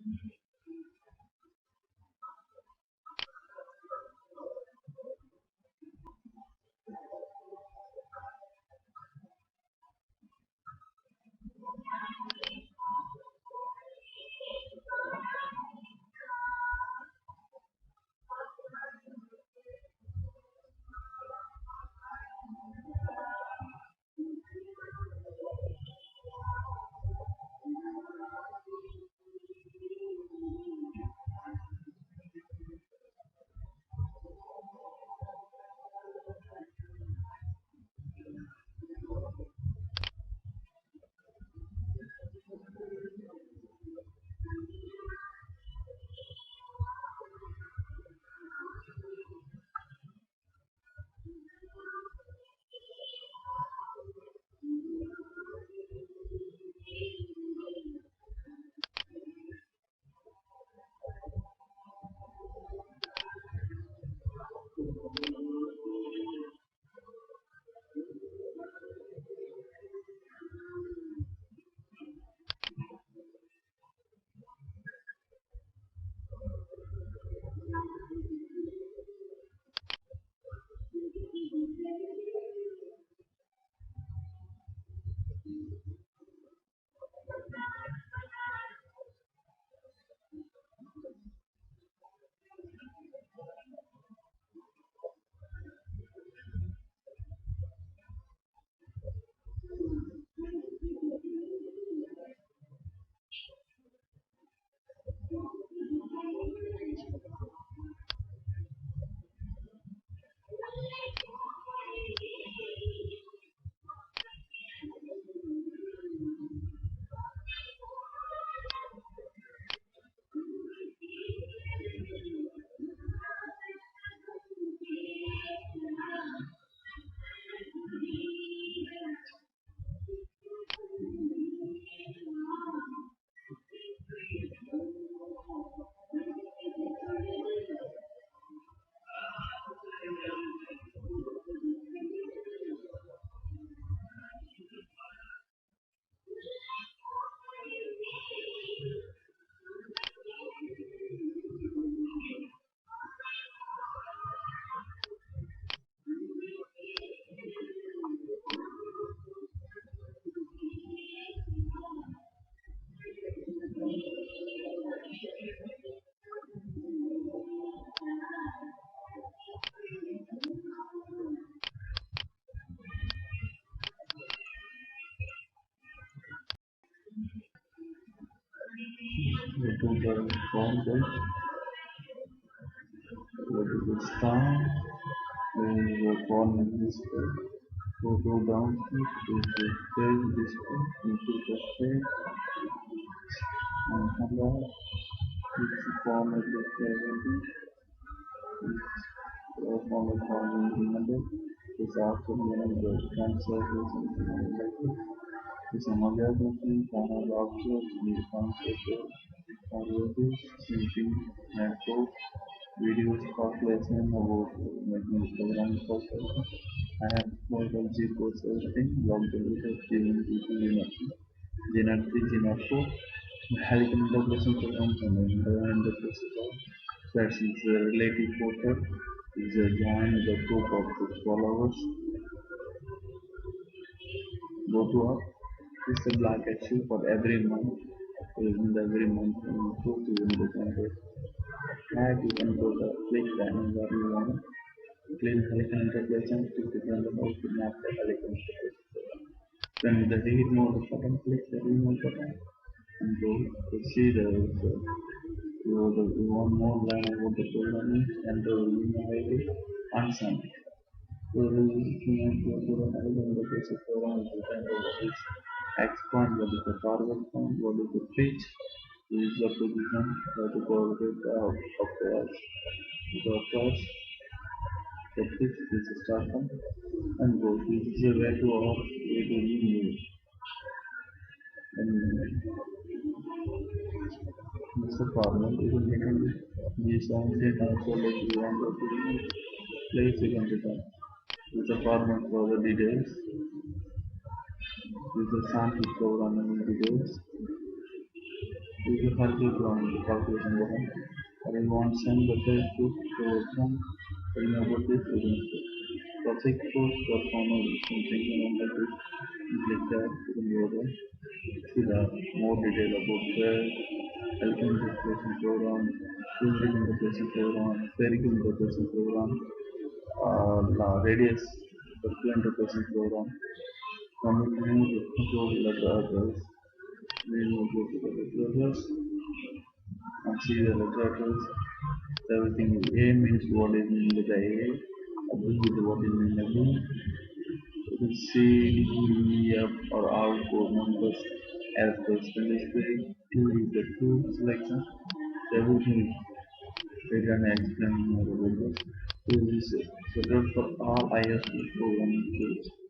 Go to the phone page, go to the star, then the phone display. Go to download to the page display into the page and hello, it's format display. Format remember is also meaning the cancel is another version panel object the concept forwarding synching network videos calculation about making program process. I have more than G processing log data given to Genat3 Helical integration programs and the processor that is the relative quarter is a join the group of the followers go to up is the black issue for every month in the every month to the content add you can go to click the where you want clean helical integration to depend on how to map the helical integration then the read mode button click the remove button and go to see the one more line about the programming and the email ID and submit. So the program in the case of program is designed what is expand, what is the forward point, what is the pitch, what is the position, what is the coordinate the first, the pitch is the start point, and go. This is a way to or way to use. And it's a problem. It will get the sound and also like you want to place you can return. It's a format for the details. It's a sample programming details. We will help you to calculation button. I will want send message to program telling about this students. Toxic post or formal something and like this. Click that to the order. See the more detail about the health interpretation program, physical interpretation program, spherical interpretation program, radius circular interpretation program. From the move to letter address, we will go to the letter address and see the letter address. Everything is A means what is mean with the A, B is what is mean by B. You can see D, E, F or all code numbers as per specific. Two is the two selection. Everything is and explain more about this. This is suited for all ISP programming tools.